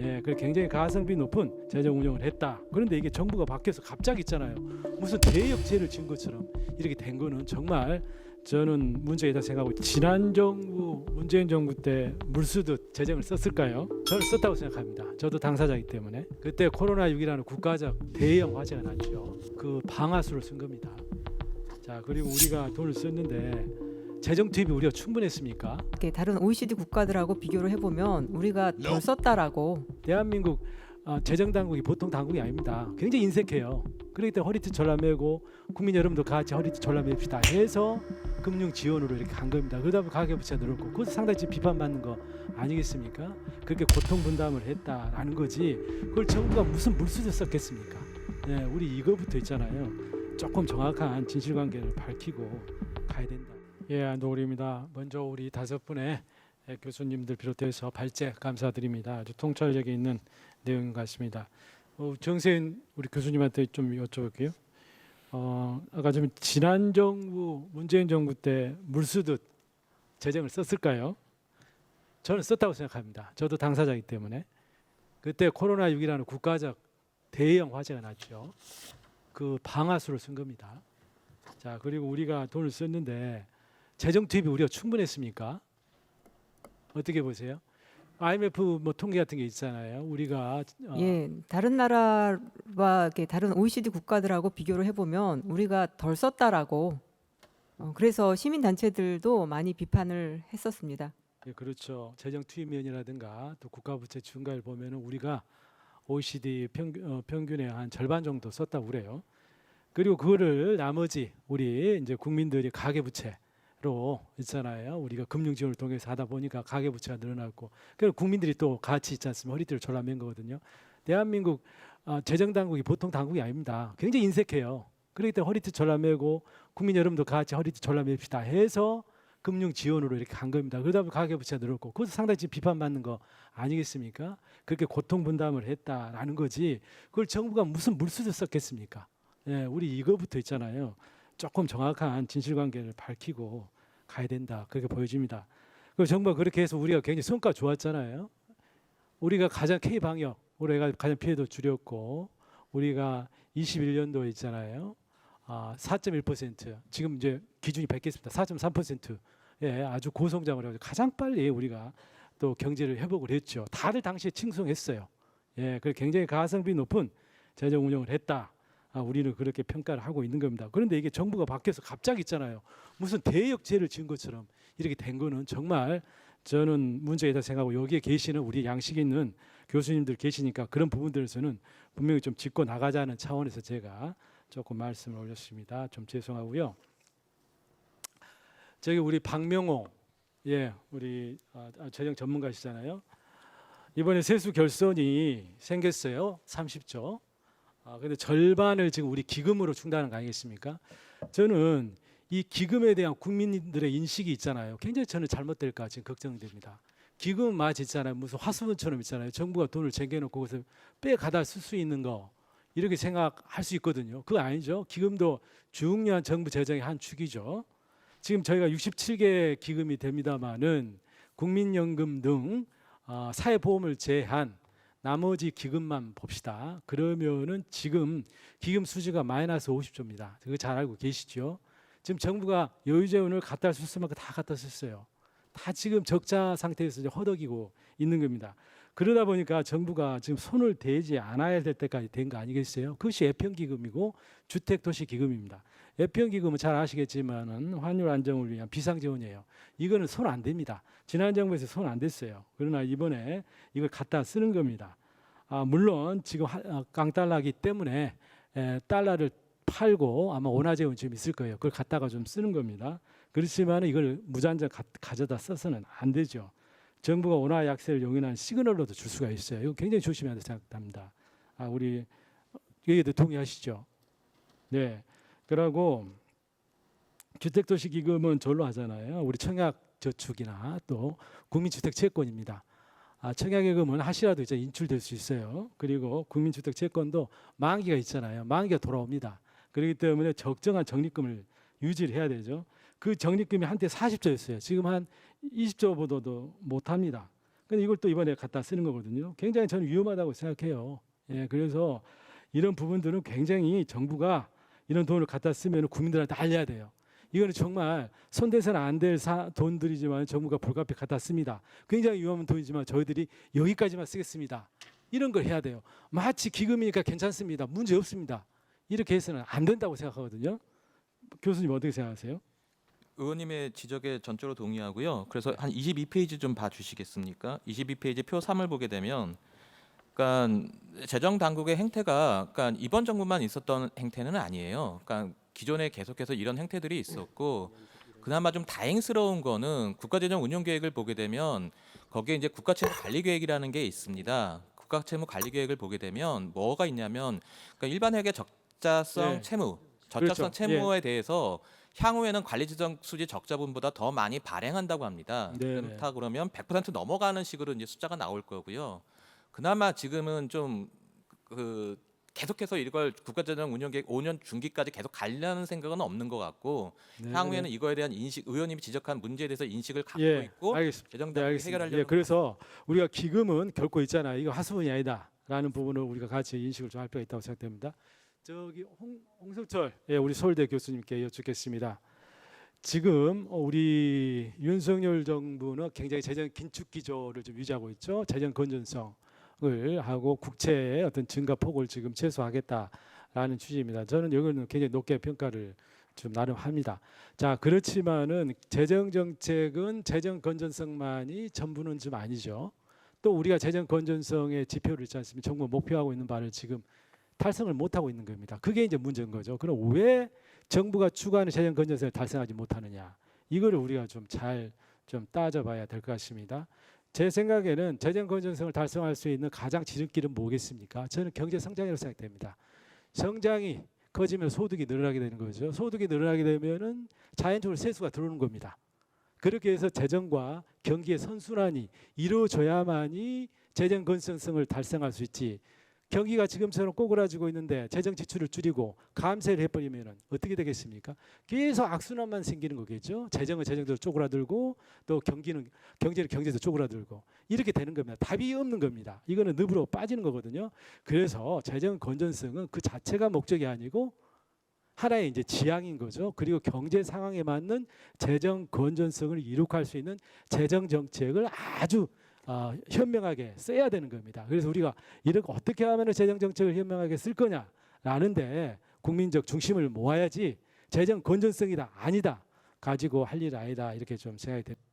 예, 그 굉장히 가성비 높은 재정 운영을 했다. 그런데 이게 정부가 바뀌어서 갑자기 있잖아요. 무슨 대역죄를 지은 것처럼 이렇게 된 거는 정말 저는 문제이다 생각하고, 지난 정부 문재인 정부 때 물쓰듯 재정을 썼을까요? 저는 썼다고 생각합니다. 저도 당사자이기 때문에. 그때 코로나6이라는 국가적 대형 화재가 났죠. 그 방아수를 쓴 겁니다. 자, 그리고 우리가 돈을 썼는데 재정 투입이 우리가 충분했습니까? 이렇게 다른 OECD 국가들하고 비교를 해보면 우리가 덜 썼다라고. 대한민국 재정 당국이 보통 당국이 아닙니다. 굉장히 인색해요. 그렇기 때문에 허리띠 졸라매고 국민 여러분도 같이 허리띠 졸라맵시다 해서 금융 지원으로 이렇게 간 겁니다. 그러다 보니 가계부채가 늘었고, 그것도 상당히 지금 비판받는 거 아니겠습니까? 그렇게 고통 분담을 했다라는 거지, 그걸 정부가 무슨 물수저 썼겠습니까? 네, 우리 이거부터 있잖아요. 조금 정확한 진실관계를 밝히고 가야 된다. 예, 안도울입니다. 먼저 우리 5분의 교수님들 비롯해서 발제 감사드립니다. 아주 통찰력이 있는 내용 같습니다. 정세인 우리 교수님한테 좀 여쭤볼게요. 아까 좀 지난 정부 문재인 정부 때 물쓰듯 재정을 썼을까요? 저는 썼다고 생각합니다. 저도 당사자이기 때문에. 그때 코로나6이라는 국가적 대형 화재가 났죠. 그 방아수를 쓴 겁니다. 자, 그리고 우리가 돈을 썼는데 재정 투입이 우리가 충분했습니까? 어떻게 보세요? IMF 뭐 통계 같은 게 있잖아요. 우리가 예, 다른 나라와 이렇게 다른 OECD 국가들하고 비교를 해보면 우리가 덜 썼다라고. 그래서 시민 단체들도 많이 비판을 했었습니다. 예, 그렇죠. 재정 투입면이라든가 또 국가 부채 증가를 보면은 우리가 OECD 평균의 한 절반 정도 썼다고 그래요. 그리고 그거를 나머지 우리 이제 국민들이 가계 부채로 있잖아요. 우리가 금융 지원을 통해서 하다 보니까 가계 부채가 늘어났고, 그리고 국민들이 또 같이 있지 않습니까? 허리띠를 졸라맨 거거든요. 대한민국 재정 당국이 보통 당국이 아닙니다. 굉장히 인색해요. 그렇기 때문에 허리띠 졸라매고 국민 여러분도 같이 허리띠 졸라맵시다 해서 금융 지원으로 이렇게 간 겁니다. 그러다 보니 가계 부채가 늘었고, 그것도 상당히 지금 비판받는 거 아니겠습니까? 그렇게 고통 분담을 했다라는 거지, 그걸 정부가 무슨 물수저 썼겠습니까? 예, 우리 이거부터 있잖아요. 조금 정확한 진실관계를 밝히고 가야 된다. 그렇게 보여집니다. 그 정부가 그렇게 해서 우리가 굉장히 성과 좋았잖아요. 우리가 가장 K 방역, 우리가 가장 피해도 줄였고, 우리가 21년도에 있잖아요. 4.1%, 지금 이제 기준이 바뀌었습니다. 4.3%. 예, 아주 고성장을 해서 가장 빨리 우리가 또 경제를 회복을 했죠. 다들 당시에 칭송했어요. 예, 그 굉장히 가성비 높은 재정 운영을 했다. 우리는 그렇게 평가를 하고 있는 겁니다. 그런데 이게 정부가 바뀌어서 갑자기 있잖아요. 무슨 대역죄를 지은 것처럼 이렇게 된 거는 정말 저는 문제이다 생각하고, 여기에 계시는 우리 양식 있는 교수님들 계시니까 그런 부분들에서는 분명히 좀 짚고 나가자는 차원에서 제가 조금 말씀을 올렸습니다. 좀 죄송하고요. 저기 우리 박명호, 예, 우리 재정 전문가시잖아요. 이번에 세수 결손이 생겼어요. 30조. 근데 절반을 지금 우리 기금으로 충당하는 거 아니겠습니까? 저는 이 기금에 대한 국민들의 인식이 있잖아요. 굉장히 저는 잘못될까 지금 걱정됩니다. 기금 마치 있잖아요. 무슨 화수분처럼 있잖아요. 정부가 돈을 쟁여놓고 거기서 빼가다 쓸 수 있는 거, 이렇게 생각할 수 있거든요. 그거 아니죠. 기금도 중요한 정부 재정의 한 축이죠. 지금 저희가 67개 기금이 됩니다마는 국민연금 등 사회보험을 제한 나머지 기금만 봅시다. 그러면은 지금 기금 수지가 마이너스 50조입니다. 그거 잘 알고 계시죠? 지금 정부가 여유재원을 갖다 쓸 만큼 다 갖다 썼어요. 다 지금 적자 상태에서 이제 허덕이고 있는 겁니다. 그러다 보니까 정부가 지금 손을 대지 않아야 될 때까지 된 거 아니겠어요? 그것이 예편기금이고 주택도시기금입니다. 예편기금은 잘 아시겠지만은 환율 안정을 위한 비상지원이에요. 이거는 손 안 됩니다. 지난 정부에서 손 안 댔어요. 그러나 이번에 이걸 갖다 쓰는 겁니다. 물론 지금 깡달러기 때문에 달러를 팔고 아마 원화재원 좀 있을 거예요. 그걸 갖다가 좀 쓰는 겁니다. 그렇지만 이걸 무잔정 가져다 써서는 안 되죠. 정부가 원화 약세를 용인하는 시그널로도 줄 수가 있어요. 이거 굉장히 조심해야 생각합니다. 우리 여기도 동의하시죠? 네. 그리고 주택도시기금은 절로 하잖아요. 우리 청약저축이나 또 국민주택채권입니다. 청약예금은 하시라도 이제 인출될 수 있어요. 그리고 국민주택채권도 만기가 있잖아요. 만기가 돌아옵니다. 그렇기 때문에 적정한 적립금을 유지를 해야 되죠. 그 적립금이 한때 40조였어요. 지금 한 20조보다도 못합니다. 근데 이걸 또 이번에 갖다 쓰는 거거든요. 굉장히 저는 위험하다고 생각해요. 예, 그래서 이런 부분들은 굉장히 정부가 이런 돈을 갖다 쓰면 국민들한테 알려야 돼요. 이거는 정말 손대서는 안 될 돈들이지만 정부가 불가피하게 갖다 씁니다. 굉장히 위험한 돈이지만 저희들이 여기까지만 쓰겠습니다. 이런 걸 해야 돼요. 마치 기금이니까 괜찮습니다. 문제 없습니다. 이렇게 해서는 안 된다고 생각하거든요. 교수님 어떻게 생각하세요? 의원님의 지적에 전적으로 동의하고요. 그래서 한 22페이지 좀 봐주시겠습니까? 22페이지 표 3을 보게 되면, 그러니까 재정 당국의 행태가, 그러니까 이번 정부만 있었던 행태는 아니에요. 그러니까 기존에 계속해서 이런 행태들이 있었고, 그나마 좀 다행스러운 거는 국가재정 운용 계획을 보게 되면 거기에 이제 국가채무 관리 계획이라는 게 있습니다. 국가채무 관리 계획을 보게 되면 뭐가 있냐면, 그러니까 일반 회계 적자성 예. 채무, 그렇죠. 저차성 채무에 대해서 향후에는 관리재정 수지 적자분보다 더 많이 발행한다고 합니다. 네, 그렇다 그러면 100% 넘어가는 식으로 이제 숫자가 나올 거고요. 그나마 지금은 좀 그 계속해서 이걸 국가재정 운영계획 5년 중기까지 계속 가려는 생각은 없는 것 같고, 네, 향후에는 이거에 대한 인식, 의원님이 지적한 문제에 대해서 인식을 갖고 예, 있고 알겠습니다. 재정 네, 당국이 알겠습니다. 해결하려는. 예, 그래서 우리가 기금은 결코 있잖아요. 이거 하수분이 아니다라는 부분을 우리가 같이 인식을 좀 할 필요가 있다고 생각됩니다. 저기 홍석철, 예, 우리 서울대 교수님께 여쭙겠습니다. 지금 우리 윤석열 정부는 굉장히 재정 긴축 기조를 좀 유지하고 있죠. 재정 건전성을 하고 국채의 어떤 증가 폭을 지금 최소화하겠다라는 취지입니다. 저는 이거는 굉장히 높게 평가를 좀 나름 합니다. 자, 그렇지만은 재정 정책은 재정 건전성만이 전부는 좀 아니죠. 또 우리가 재정 건전성의 지표를 있지 않습니까? 정부가 목표하고 있는 바를 지금 달성을 못하고 있는 겁니다. 그게 이제 문제인 거죠. 그럼 왜 정부가 추구하는 재정 건전성을 달성하지 못하느냐? 이거를 우리가 좀 잘 좀 따져봐야 될 것 같습니다. 제 생각에는 재정 건전성을 달성할 수 있는 가장 지름길은 뭐겠습니까? 저는 경제 성장이라고 생각됩니다. 성장이 커지면 소득이 늘어나게 되는 거죠. 소득이 늘어나게 되면은 자연적으로 세수가 들어오는 겁니다. 그렇게 해서 재정과 경기의 선순환이 이루어져야만이 재정 건전성을 달성할 수 있지. 경기가 지금처럼 꼬그라지고 있는데 재정 지출을 줄이고 감세를 해버리면 어떻게 되겠습니까? 계속 악순환만 생기는 거겠죠. 재정은 재정대로 쪼그라들고 또 경제는 경제대로 쪼그라들고 이렇게 되는 겁니다. 답이 없는 겁니다. 이거는 늪으로 빠지는 거거든요. 그래서 재정 건전성은 그 자체가 목적이 아니고 하나의 이제 지향인 거죠. 그리고 경제 상황에 맞는 재정 건전성을 이룩할 수 있는 재정 정책을 아주 현명하게 써야 되는 겁니다. 그래서 우리가 이렇게 어떻게 하면 재정 정책을 현명하게 쓸 거냐라는데 국민적 중심을 모아야지 재정 건전성이다 아니다 가지고 할 일 아니다 이렇게 좀 생각이 됩니다.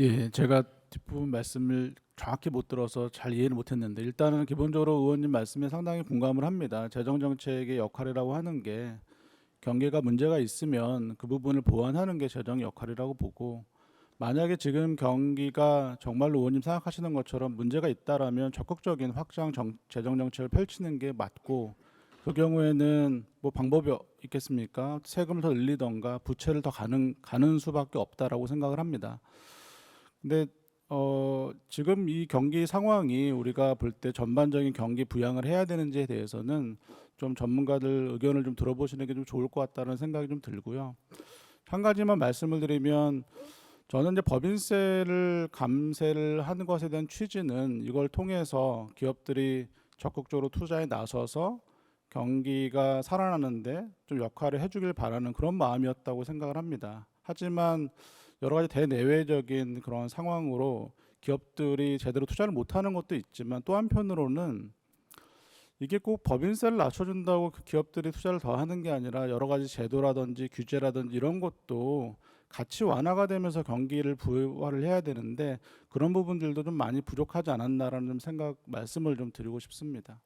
예, 제가 뒷부분 말씀을 정확히 못 들어서 잘 이해를 못했는데 일단은 기본적으로 의원님 말씀에 상당히 공감을 합니다. 재정 정책의 역할이라고 하는 게 경계가 문제가 있으면 그 부분을 보완하는 게 재정의 역할이라고 보고, 만약에 지금 경기가 정말로 의원님 생각하시는 것처럼 문제가 있다라면 적극적인 재정 정책을 펼치는 게 맞고, 그 경우에는 뭐 방법이 있겠습니까? 세금을 더 늘리던가 부채를 더 가는 수밖에 없다라고 생각을 합니다. 근데 지금 이 경기 상황이 우리가 볼 때 전반적인 경기 부양을 해야 되는지에 대해서는 좀 전문가들 의견을 좀 들어보시는 게 좀 좋을 것 같다는 생각이 좀 들고요. 한 가지만 말씀을 드리면 저는 이제 법인세를 감세를 하는 것에 대한 취지는 이걸 통해서 기업들이 적극적으로 투자에 나서서 경기가 살아나는데 좀 역할을 해주길 바라는 그런 마음이었다고 생각을 합니다. 하지만 여러 가지 대내외적인 그런 상황으로 기업들이 제대로 투자를 못하는 것도 있지만 또 한편으로는 이게 꼭 법인세를 낮춰준다고 그 기업들이 투자를 더 하는 게 아니라 여러 가지 제도라든지 규제라든지 이런 것도 같이 완화가 되면서 경기를 부활을 해야 되는데 그런 부분들도 좀 많이 부족하지 않았나라는 좀 말씀을 좀 드리고 싶습니다.